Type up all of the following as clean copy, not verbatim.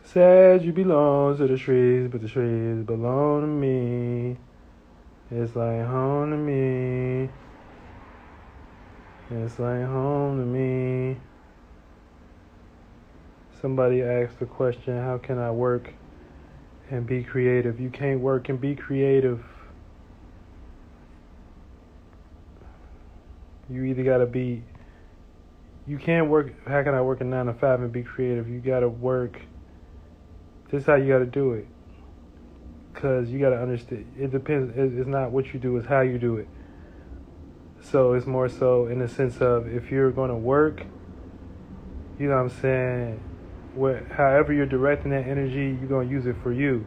Said you belong to the trees, but the trees belong to me. It's like home to me. It's like home to me. Somebody asked the question, how can I work and be creative? You can't work and be creative. You either gotta be, you can't work, how can I work a 9 to 5 and be creative? You gotta work, this is how you gotta do it. Because you gotta understand, it depends, it's not what you do, it's how you do it. So it's more so in the sense of, if you're gonna work, you know what I'm saying, however you're directing that energy, you're gonna use it for you.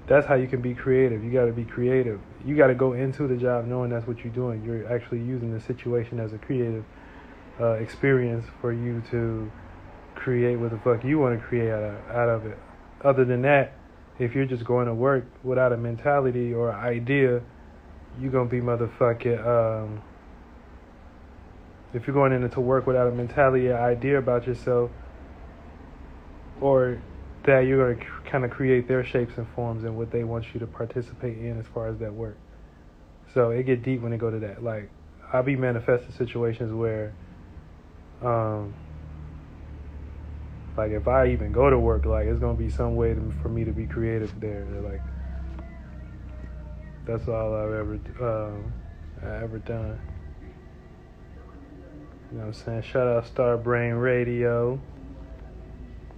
That's how you can be creative. You gotta be creative. You gotta go into the job knowing that's what you're doing. You're actually using the situation as a creative experience for you to create what the fuck you want to create out of it. Other than that, if you're just going to work without a mentality or idea, you're gonna be motherfucking. If you're going into work without a mentality or idea about yourself, or that you're going to kind of create their shapes and forms and what they want you to participate in as far as that work. So it get deep when it go to that. Like, I'll be manifesting situations where, like, if I even go to work, like, it's going to be some way for me to be creative there. Like, that's all I've ever done. You know what I'm saying? Shout out Starbrain Radio.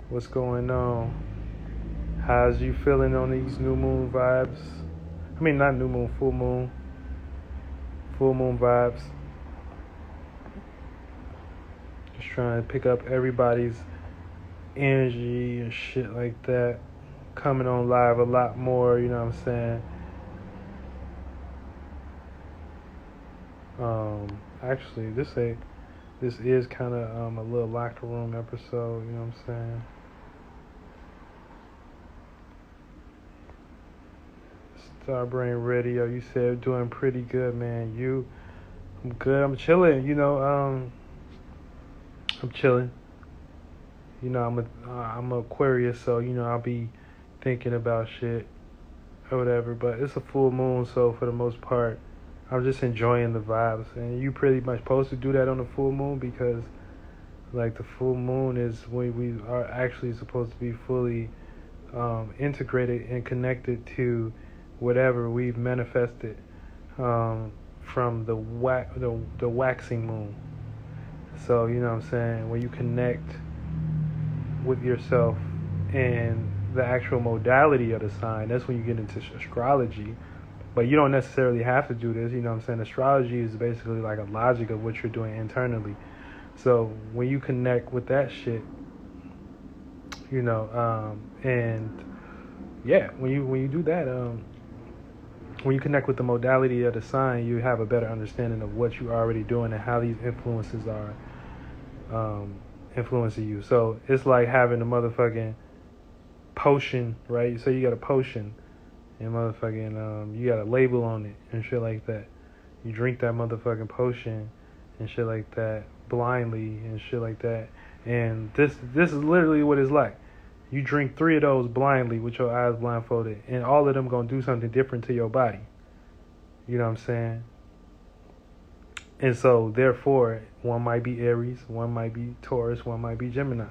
What's going on? How's you feeling on these new moon vibes? I mean, not new moon, full moon. Full moon vibes. Just trying to pick up everybody's energy and shit like that. Coming on live a lot more, you know what I'm saying? Actually, this is kind of a little locker room episode, you know what I'm saying? Starbrain Radio, you said doing pretty good, man. I'm good. I'm chilling. You know, I'm chilling. You know, I'm a Aquarius, so you know I'll be thinking about shit or whatever. But it's a full moon, so for the most part, I'm just enjoying the vibes. And you pretty much supposed to do that on the full moon because, like, the full moon is when we are actually supposed to be fully integrated and connected to whatever we've manifested from the waxing moon. So, you know what I'm saying? When you connect with yourself and the actual modality of the sign, that's when you get into astrology. But you don't necessarily have to do this, you know what I'm saying? Astrology is basically like a logic of what you're doing internally. So when you connect with that shit, you know, and yeah, when you do that, when you connect with the modality of the sign, you have a better understanding of what you're already doing and how these influences are influencing you. So it's like having a motherfucking potion, right? So you got a potion and motherfucking you got a label on it and shit like that. You drink that motherfucking potion and shit like that blindly and shit like that. And this is literally what it's like. You drink 3 of those blindly with your eyes blindfolded, and all of them gonna do something different to your body. You know what I'm saying? And so, therefore, one might be Aries, one might be Taurus, one might be Gemini.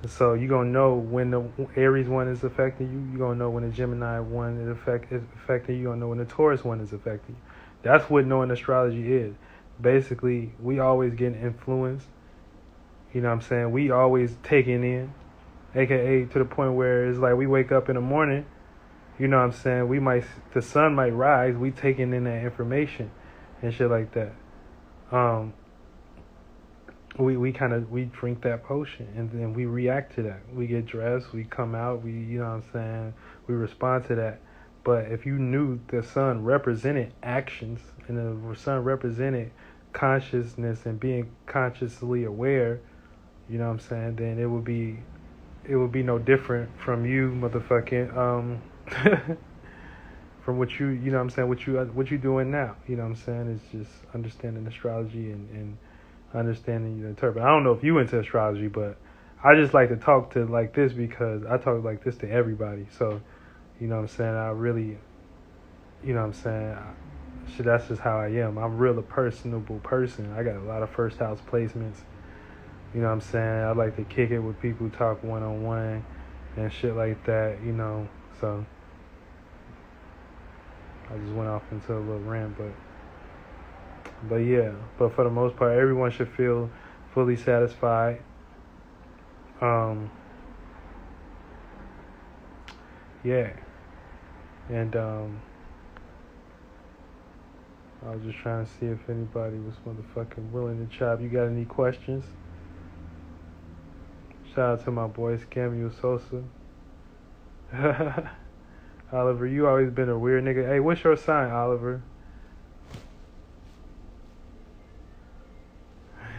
And so you're gonna know when the Aries one is affecting you. You're gonna know when the Gemini one is affecting you. You're gonna know when the Taurus one is affecting you. That's what knowing astrology is. Basically, we always getting influenced. You know what I'm saying? We always taking in. AKA to the point where it's like we wake up in the morning, you know what I'm saying, the sun might rise, we taking in that information and shit like that. We drink that potion and then we react to that. We get dressed, we come out, you know what I'm saying, we respond to that. But if you knew the sun represented actions and the sun represented consciousness and being consciously aware, you know what I'm saying, then it would be no different from you motherfucking from what you know what I'm saying, what you doing now. You know what I'm saying? It's just understanding astrology and understanding, you know, interpret. I don't know if you into astrology, but I just like to talk to like this because I talk like this to everybody. So, you know what I'm saying? I really, you know what I'm saying? Shit, that's just how I am. I'm real a personable person. I got a lot of first house placements. You know what I'm saying? I like to kick it with people, talk one-on-one and shit like that, you know. So, I just went off into a little rant, but yeah. But for the most part, everyone should feel fully satisfied. Yeah. And I was just trying to see if anybody was motherfucking willing to chop. You got any questions? Shout out to my boy Scamio Sosa. Oliver, you always been a weird nigga. Hey, what's your sign, Oliver?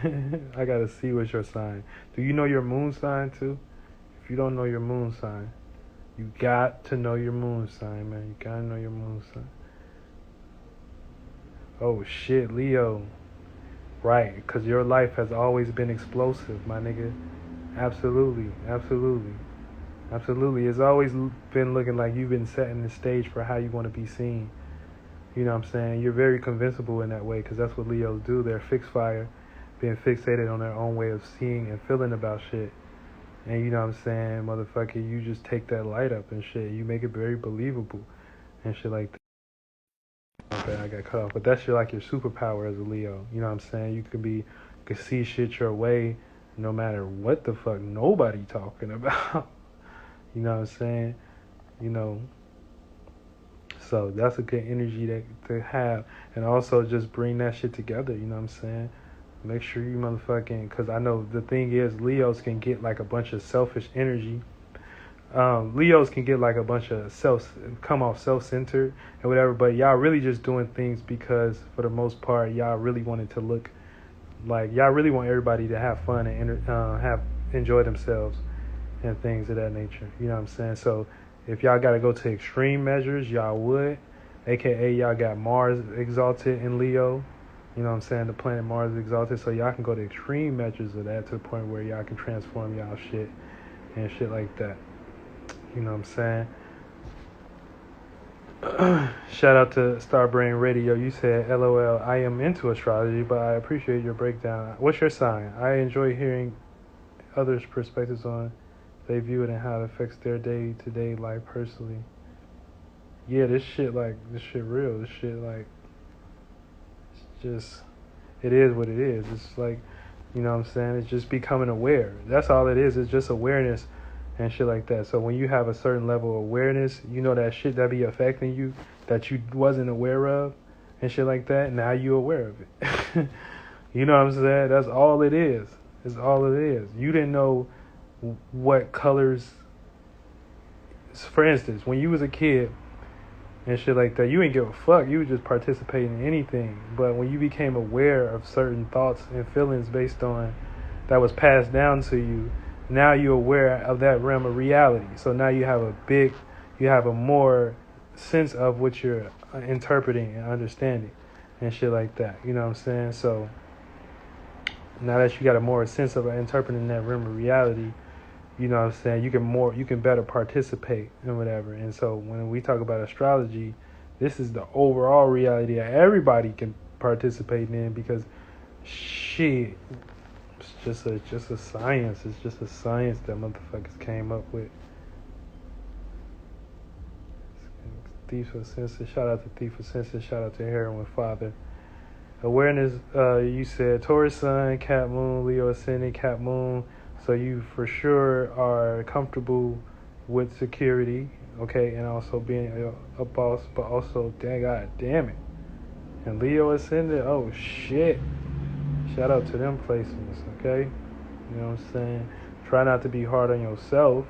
I gotta see what's your sign. Do you know your moon sign too? If you don't know your moon sign, you got to know your moon sign, man. You gotta know your moon sign. Oh shit, Leo. Right, because your life has always been explosive, my nigga. Absolutely, absolutely. Absolutely. It's always been looking like you've been setting the stage for how you want to be seen. You know what I'm saying? You're very convincible in that way because that's what Leos do. They're fixed fire, being fixated on their own way of seeing and feeling about shit. And you know what I'm saying? Motherfucker, you just take that light up and shit. You make it very believable and shit like that. Okay, I got cut off. But that's like your superpower as a Leo. You know what I'm saying? You could see shit your way no matter what the fuck nobody talking about. You know what I'm saying? You know, so that's a good energy to have. And also just bring that shit together, you know what I'm saying? Make sure you motherfucking, because I know the thing is, Leos can get like a bunch of selfish energy. Leos can get like a bunch of come off self-centered and whatever, but y'all really just doing things because for the most part, y'all really wanted to look like, y'all really want everybody to have fun and enjoy themselves and things of that nature. You know what I'm saying? So if y'all got to go to extreme measures, y'all would. AKA y'all got Mars exalted in Leo. You know what I'm saying? The planet Mars is exalted. So y'all can go to extreme measures of that to the point where y'all can transform y'all shit and shit like that. You know what I'm saying? Shout out to Starbrain Radio. You said, LOL, I am into astrology, but I appreciate your breakdown. What's your sign? I enjoy hearing others' perspectives on they view it and how it affects their day-to-day life personally. Yeah, this shit real. This shit, like, it's just, it is what it is. It's like, you know what I'm saying? It's just becoming aware. That's all it is. It's just awareness and shit like that. So when you have a certain level of awareness, you know that shit that be affecting you that you wasn't aware of and shit like that, now you aware of it. You know what I'm saying? That's all it is. It's all it is. You didn't know what colors, for instance, when you was a kid and shit like that, you didn't give a fuck. You was just participating in anything. But when you became aware of certain thoughts and feelings based on that was passed down to you, now you're aware of that realm of reality. So now you have a more sense of what you're interpreting and understanding and shit like that. You know what I'm saying? So now that you got a more sense of interpreting that realm of reality, you know what I'm saying, you can better participate in whatever. And so when we talk about astrology, this is the overall reality that everybody can participate in because shit, it's just a science. It's just a science that motherfuckers came up with. Thief of Senses, shout out to Thief of Senses, shout out to Heroin Father. Awareness, you said Taurus Sun, Cap Moon, Leo Ascendant, Cap Moon. So you for sure are comfortable with security, okay, and also being a boss, but also, God damn it. And Leo Ascendant, oh shit. Shout out to them placements, okay? You know what I'm saying? Try not to be hard on yourself.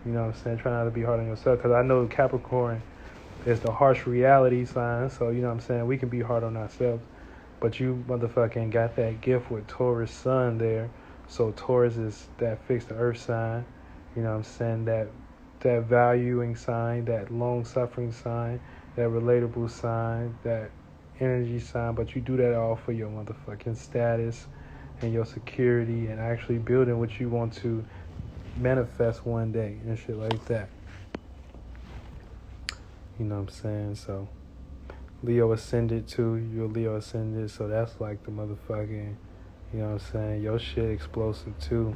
You know what I'm saying? Try not to be hard on yourself, because I know Capricorn is the harsh reality sign, so you know what I'm saying? We can be hard on ourselves. But you motherfucking got that gift with Taurus Sun there. So Taurus is that fixed earth sign, you know what I'm saying, that valuing sign, that long-suffering sign, that relatable sign, that energy sign, but you do that all for your motherfucking status and your security and actually building what you want to manifest one day and shit like that. You know what I'm saying? So Leo ascended too. You're Leo ascended, so that's like the motherfucking, you know what I'm saying? Your shit explosive too.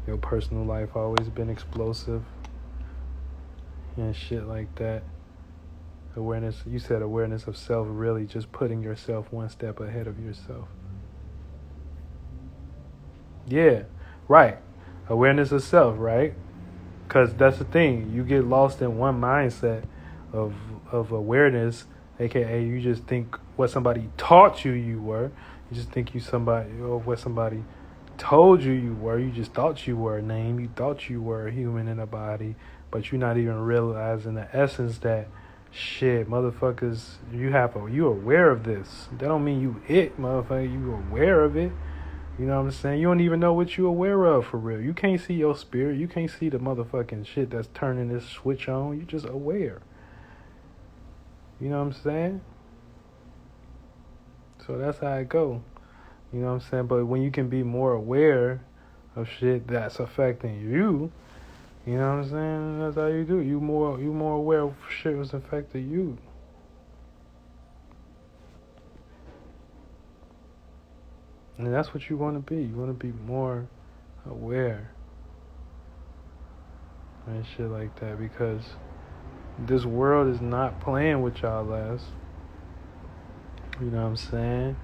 Your personal life always been explosive and shit like that. Awareness, you said awareness of self, really just putting yourself one step ahead of yourself. Yeah, right. Awareness of self, right? Because that's the thing. You get lost in one mindset of awareness, aka you just think what somebody taught you were. You just think you somebody, or what somebody told you were. You just thought you were a name. You thought you were a human in a body, but you're not even realizing the essence that shit, motherfuckers, you aware of this. That don't mean you motherfucker. You aware of it. You know what I'm saying? You don't even know what you're aware of for real. You can't see your spirit. You can't see the motherfucking shit that's turning this switch on. You just aware. You know what I'm saying? So that's how it go. You know what I'm saying? But when you can be more aware of shit that's affecting you, you know what I'm saying? That's how you do. You more aware of shit that's affecting you. And that's what you want to be. You want to be more aware and shit like that, because this world is not playing with y'all ass. You know what I'm saying?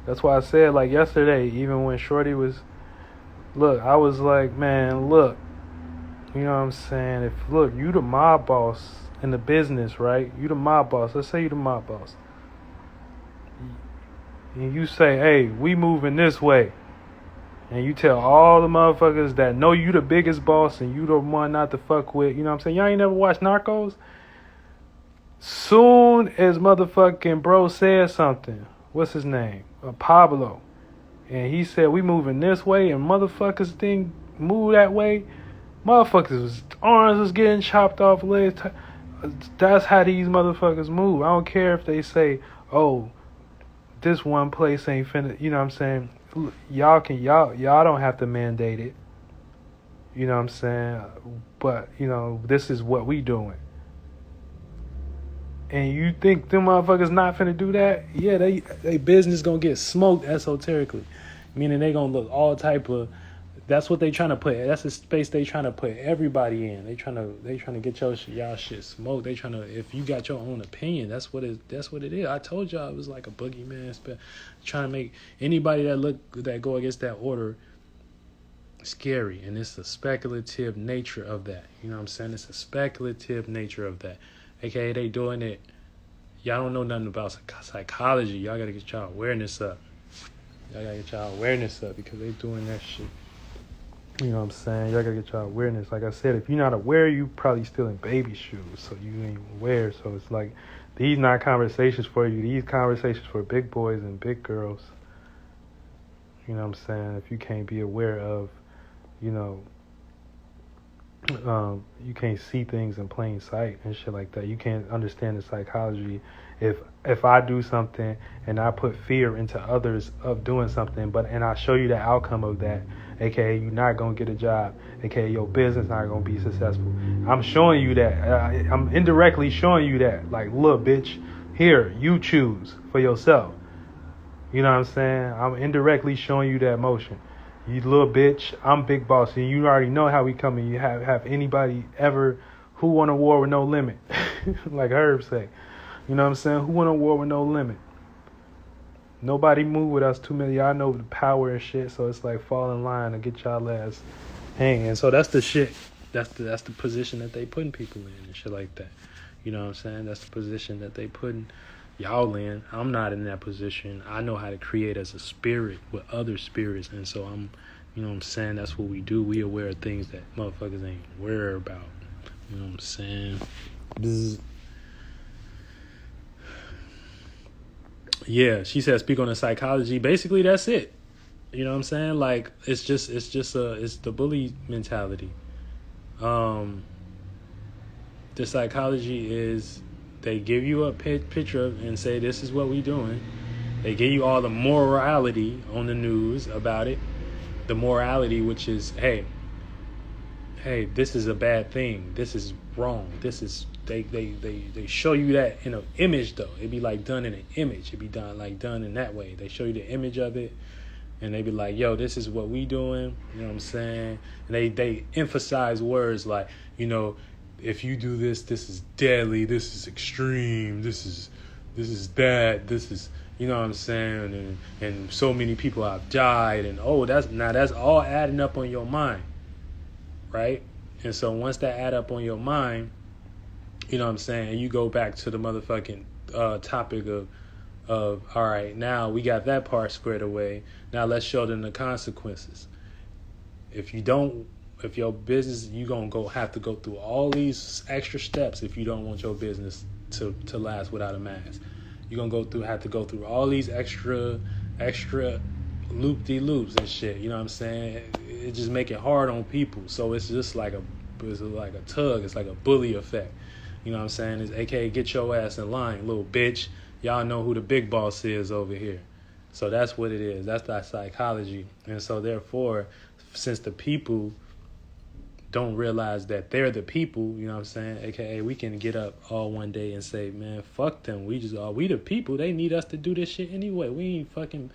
That's why I said, like yesterday, even when Shorty was, look, I was like, man, look, you know what I'm saying? Look, you the mob boss in the business, right? You the mob boss. Let's say you the mob boss. And you say, hey, we moving this way. And you tell all the motherfuckers that know you the biggest boss and you the one not to fuck with. You know what I'm saying? Y'all ain't never watched Narcos? Soon as motherfucking bro said something, what's his name? Pablo. And he said, we moving this way, and motherfuckers didn't move that way. Motherfuckers' arms was getting chopped off, legs. That's how these motherfuckers move. I don't care if they say, oh, this one place ain't finna, you know what I'm saying? Y'all don't have to mandate it. You know what I'm saying? But, you know, this is what we doing. And you think them motherfuckers not finna do that? Yeah, they business gonna get smoked esoterically. Meaning they gonna look all type of, that's what they trying to put, that's the space they trying to put everybody in. They trying to get y'all shit smoked. They trying to, if you got your own opinion, that's what it is. I told y'all it was like a boogeyman, trying to make anybody that go against that order scary. And it's the speculative nature of that. You know what I'm saying? It's a speculative nature of that. AKA they doing it. Y'all don't know nothing about psychology. Y'all gotta get y'all awareness up. Because they doing that shit. You know what I'm saying? Y'all gotta get y'all awareness. Like I said, if you're not aware, you probably still in baby shoes, so you ain't aware. So it's like, these not conversations for you. These conversations for big boys and big girls. You know what I'm saying? If you can't be aware of, you know, you can't see things in plain sight and shit like that. You can't understand the psychology. If I do something and I put fear into others of doing something, and I show you the outcome of that, aka you're not gonna get a job, aka your business not gonna be successful. I'm showing you that. I'm indirectly showing you that. Like, look, bitch, here, you choose for yourself. You know what I'm saying? I'm indirectly showing you that motion. You little bitch, I'm big boss, and you already know how we coming. You have anybody ever who won a war with no limit, like Herb say. You know what I'm saying? Who won a war with no limit? Nobody move with us. Too many. Y'all know the power and shit. So it's like, fall in line and get y'all ass hanging. So that's the shit. That's the position that they putting people in and shit like that. You know what I'm saying? That's the position that they putting y'all in. I'm not in that position. I know how to create as a spirit with other spirits, and so I'm, you know what I'm saying, that's what we do. We aware of things that motherfuckers ain't aware about. You know what I'm saying? Bzz. Yeah, she said speak on the psychology. Basically that's it. You know what I'm saying? Like, it's the bully mentality. The psychology is, they give you a picture and say, this is what we doing. They give you all the morality on the news about it. The morality, which is, hey, this is a bad thing. This is wrong. This is they show you that in an image though. It'd be like done in an image. It'd be done in that way. They show you the image of it, and they be like, yo, this is what we doing. You know what I'm saying? And they emphasize words like, you know, if you do this, this is deadly. This is extreme. This is bad. This is, you know what I'm saying? And so many people have died. And that's all adding up on your mind. Right? And so once that add up on your mind, you know what I'm saying, and you go back to the motherfucking topic of all right, now we got that part squared away. Now let's show them the consequences. If your business, you gonna have to go through all these extra steps if you don't want your business to last without a mask. You're gonna have to go through all these extra loop-de-loops and shit. You know what I'm saying? It just make it hard on people. So it's just like a tug. It's like a bully effect. You know what I'm saying? It's AKA get your ass in line, little bitch. Y'all know who the big boss is over here. So that's what it is. That's that psychology. And so therefore, since the people don't realize that they're the people, you know what I'm saying? AKA we can get up all one day and say, man, fuck them. We the people. They need us to do this shit anyway. We ain't fucking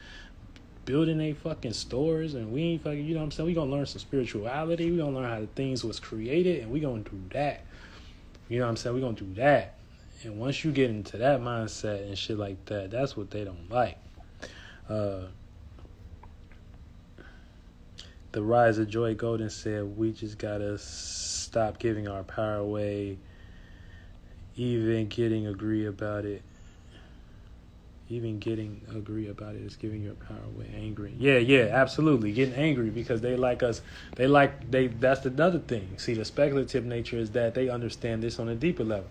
building they fucking stores, and we ain't fucking, you know what I'm saying? We gonna learn some spirituality. We gonna learn how the things was created, and we gonna do that. You know what I'm saying? We gonna do that. And once you get into that mindset and shit like that, that's what they don't like. The Rise of Joy Golden said, we just gotta stop giving our power away, even getting agree about it. Even getting agree about it is giving your power away. Angry. Yeah, absolutely. Getting angry because they like us. That's another thing. See, the speculative nature is that they understand this on a deeper level.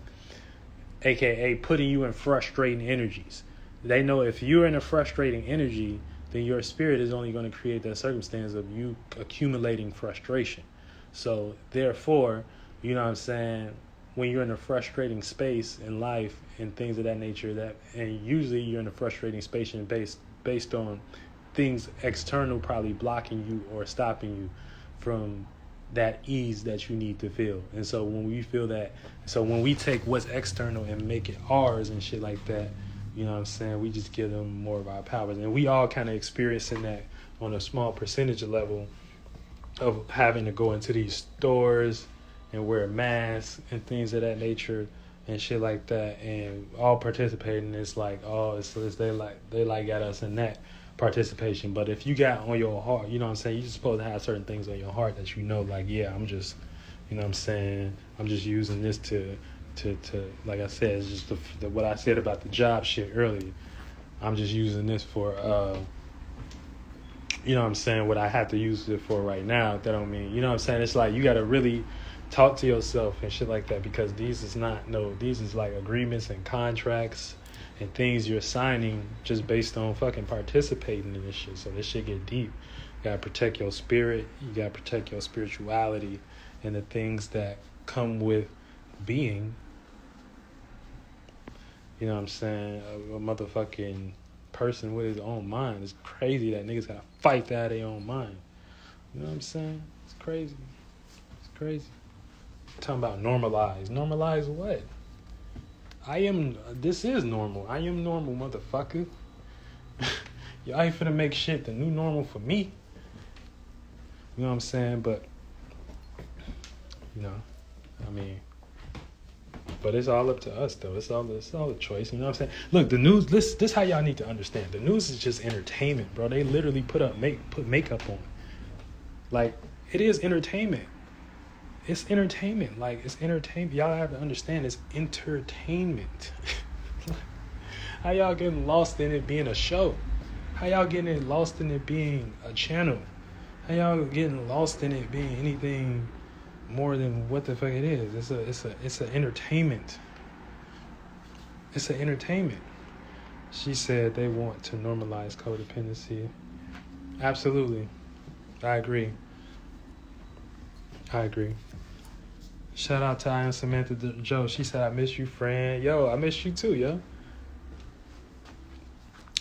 AKA putting you in frustrating energies. They know if you're in a frustrating energy, then your spirit is only going to create that circumstance of you accumulating frustration. So therefore, you know what I'm saying, when you're in a frustrating space in life and things of that nature, and usually you're in a frustrating space and based on things external probably blocking you or stopping you from that ease that you need to feel. And so when we take what's external and make it ours and shit like that, you know what I'm saying, we just give them more of our powers. And we all kind of experiencing that on a small percentage level of having to go into these stores and wear masks and things of that nature and shit like that, and all participating. It's like, they got us in that participation. But if you got on your heart, you know what I'm saying, you're supposed to have certain things on your heart that you know, like, yeah, I'm just, you know what I'm saying, I'm just using this to like I said, it's just what I said about the job shit earlier. I'm just using this for, you know what I'm saying, what I have to use it for right now. That don't mean, you know what I'm saying, it's like you got to really talk to yourself and shit like that, because these is like agreements and contracts and things you're signing just based on fucking participating in this shit. So this shit get deep. You gotta protect your spirit. You gotta protect your spirituality and the things that come with being. You know what I'm saying? A motherfucking person with his own mind. It's crazy that niggas gotta fight that out of their own mind. You know what I'm saying? It's crazy. It's crazy. Talking about normalize. Normalize what? This is normal. I am normal, motherfucker. Y'all ain't finna make shit the new normal for me. You know what I'm saying? But, you know, I mean, but it's all up to us, though. It's all a choice. You know what I'm saying? Look, the news, this how y'all need to understand. The news is just entertainment, bro. They literally put makeup on. Like, it is entertainment. It's entertainment. Like, it's entertainment. Y'all have to understand it's entertainment. How y'all getting lost in it being a show? How y'all getting lost in it being a channel? How y'all getting lost in it being anything more than what the fuck it is? It's an entertainment. It's an entertainment. She said they want to normalize codependency. Absolutely. I agree. Shout out to I Am Samantha Joe. She said, I miss you, friend. Yo, I miss you too, yo.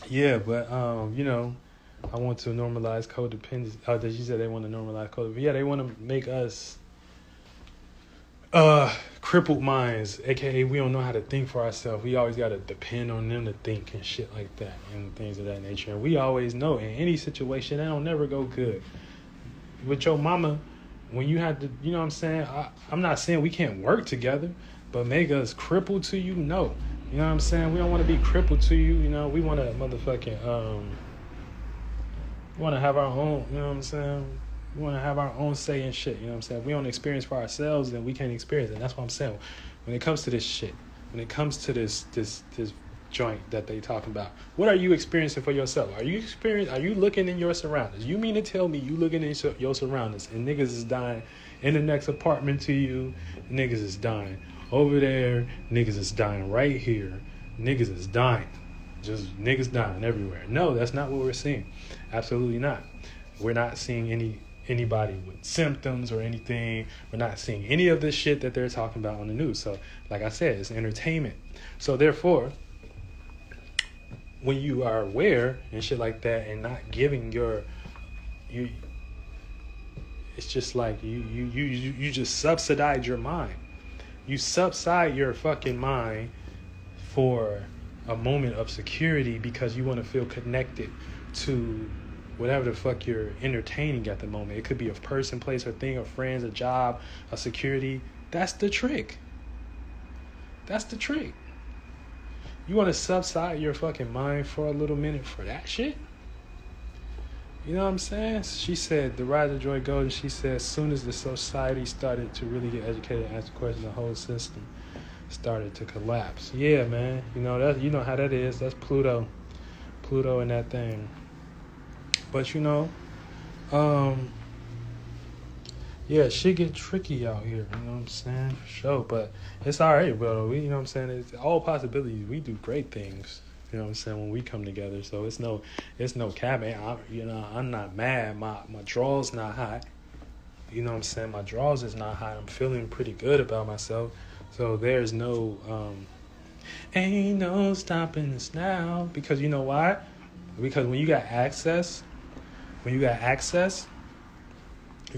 Yeah, but I want to normalize codependence. Oh, you said they want to normalize codependence. Yeah, they want to make us crippled minds, aka we don't know how to think for ourselves. We always gotta depend on them to think and shit like that and things of that nature. And we always know in any situation that don't never go good. With your mama, when you had to, you know what I'm saying? I'm not saying we can't work together, but make us crippled to you? No. You know what I'm saying? We don't want to be crippled to you. We want to motherfucking, we want to have our own, you know what I'm saying? We want to have our own say in shit, you know what I'm saying? If we don't experience for ourselves, then we can't experience it. And that's what I'm saying. When it comes to this shit, when it comes to this joint that they talking about, what are you experiencing for yourself? Are you looking in your surroundings? You mean to tell me you looking in your surroundings and niggas is dying in the next apartment to you, niggas is dying over there, niggas is dying right here, niggas is dying. Just niggas dying everywhere. No, that's not what we're seeing. Absolutely not. We're not seeing anybody with symptoms or anything. We're not seeing any of this shit that they're talking about on the news. So, like I said, it's entertainment. So, therefore, when you are aware and shit like that and not giving it's just like you just subsidize your mind. You subside your fucking mind for a moment of security because you want to feel connected to whatever the fuck you're entertaining at the moment. It could be a person, place, or thing, or friends, a job, a security. That's the trick. That's the trick. You want to subside your fucking mind for a little minute for that shit? You know what I'm saying? She said, the rise of Joy Golden, she said, as soon as the society started to really get educated and ask questions, the whole system started to collapse. Yeah, man. You know how that is. That's Pluto and that thing. But yeah, shit get tricky out here, you know what I'm saying? For sure. But it's alright, bro. You know what I'm saying? It's all possibilities. We do great things, you know what I'm saying, when we come together. So it's no cabin. I'm not mad. My draw's not hot. You know what I'm saying? My draw's is not hot. I'm feeling pretty good about myself. So there's no ain't no stopping us now. Because you know why? Because when you got access, you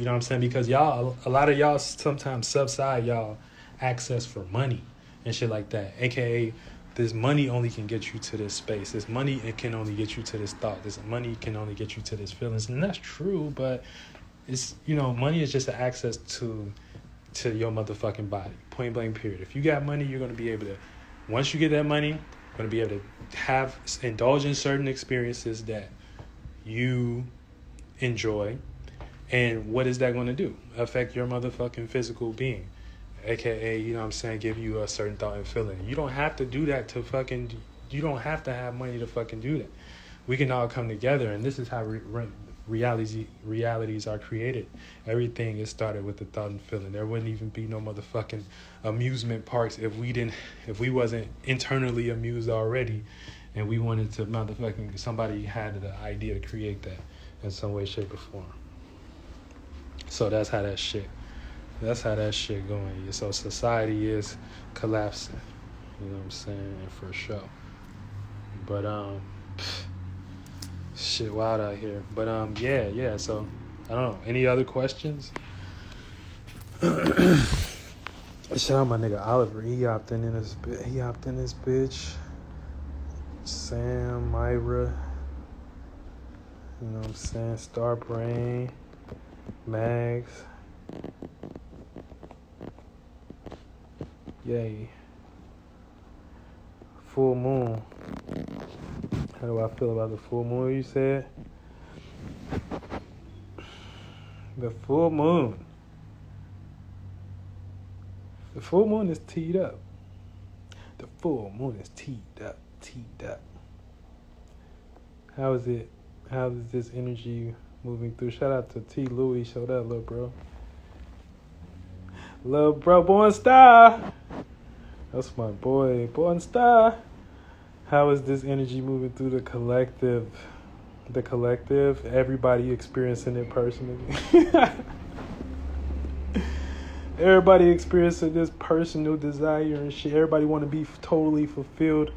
know what I'm saying? Because a lot of y'all sometimes subside y'all access for money and shit like that. AKA, this money only can get you to this space. This money, it can only get you to this thought. This money can only get you to this feelings. And that's true, but it's, money is just an access to your motherfucking body. Point blank period. If you got money, you're going to be able to, once you get that money, you're going to be able to indulge in certain experiences that you enjoy. And what is that going to do? Affect your motherfucking physical being. AKA, you know what I'm saying, give you a certain thought and feeling. You don't have to do that you don't have to have money to fucking do that. We can all come together, and this is how realities are created. Everything is started with the thought and feeling. There wouldn't even be no motherfucking amusement parks if we wasn't internally amused already, and we wanted to somebody had the idea to create that in some way, shape, or form. So that's how that shit going. So society is collapsing. You know what I'm saying? For sure. But shit wild out here. But yeah. So I don't know. Any other questions? Shout out my nigga Oliver. He hopped in this bitch. Sam, Myra. You know what I'm saying? Star Brain. Mags. Yay. Full moon. How do I feel about the full moon, you said? The full moon. The full moon is teed up. The full moon is teed up. How is it? How is this energy moving through? Shout out to T. Louis. Show that, little bro. Little bro, Born Star. That's my boy, Born Star. How is this energy moving through the collective? The collective, everybody experiencing it personally. Everybody experiencing this personal desire and shit. Everybody want to be totally fulfilled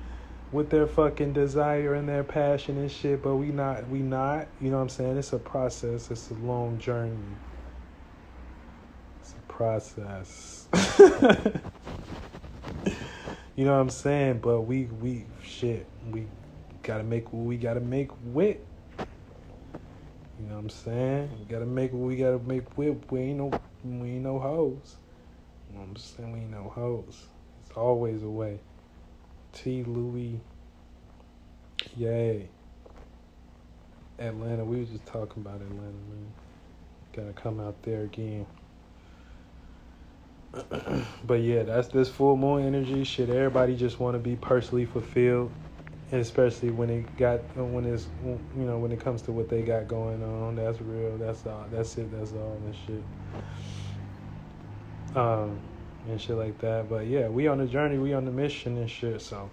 with their fucking desire and their passion and shit, but we not, you know what I'm saying? It's a process, it's a long journey. It's a process. You know what I'm saying? But we gotta make what we gotta make with. You know what I'm saying? We gotta make what we gotta make with. We ain't no hoes. You know what I'm saying? We ain't no hoes. It's always a way. T. Louis. Yay. Atlanta. We were just talking about Atlanta, man. Gotta come out there again. But yeah, that's this full moon energy shit. Everybody just want to be personally fulfilled, and especially when it comes to what they got going on. That's real. That's all. That's it. That's all and shit. And shit like that. But yeah, we on the journey. We on the mission and shit. So,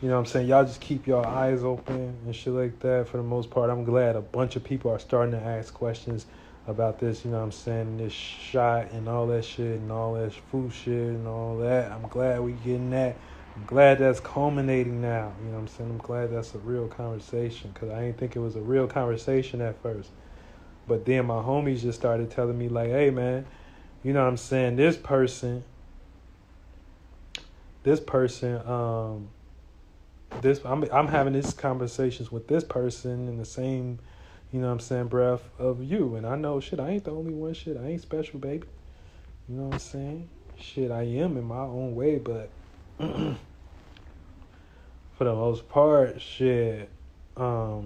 you know what I'm saying? Y'all just keep your eyes open and shit like that. For the most part, I'm glad a bunch of people are starting to ask questions about this, you know what I'm saying, this shot and all that shit and all that food shit and all that. I'm glad we getting that. I'm glad that's culminating now, you know what I'm saying? I'm glad that's a real conversation, because I didn't think it was a real conversation at first. But then my homies just started telling me, like, hey, man, you know what I'm saying, this person, I'm having these conversations with this person in the same, you know what I'm saying, breath of you. And I know, shit, I ain't the only one. Shit, I ain't special, baby. You know what I'm saying? Shit, I am in my own way, but for the most part, shit, for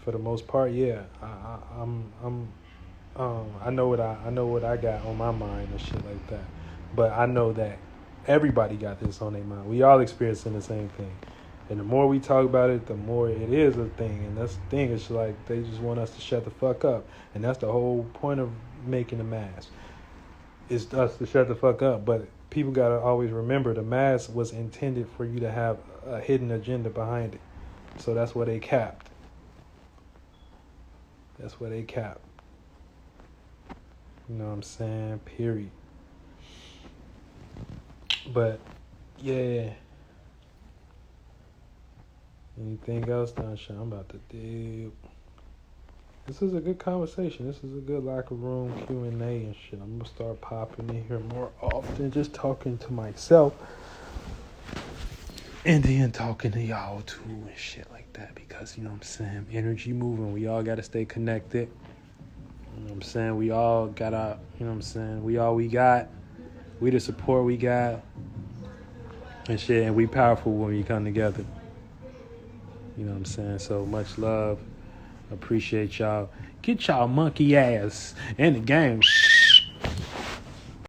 the most part, yeah, I know what I got on my mind and shit like that. But I know that everybody got this on their mind. We all experiencing the same thing. And the more we talk about it, the more it is a thing. And that's the thing. It's like they just want us to shut the fuck up. And that's the whole point of making a mask. It's us to shut the fuck up. But people got to always remember the mask was intended for you to have a hidden agenda behind it. So that's what they capped. That's what they capped. You know what I'm saying? Period. But, yeah. Anything else, Don? I'm about to dip. This is a good conversation. This is a good locker room Q&A and shit. I'm gonna start popping in here more often, just talking to myself, and then talking to y'all too and shit like that. Because, you know what I'm saying, energy moving. We all gotta stay connected. You know what I'm saying? We all gotta, you know what I'm saying? We all we got. We the support we got and shit. And we powerful when we come together. You know what I'm saying? So much love. Appreciate y'all. Get y'all monkey ass in the game.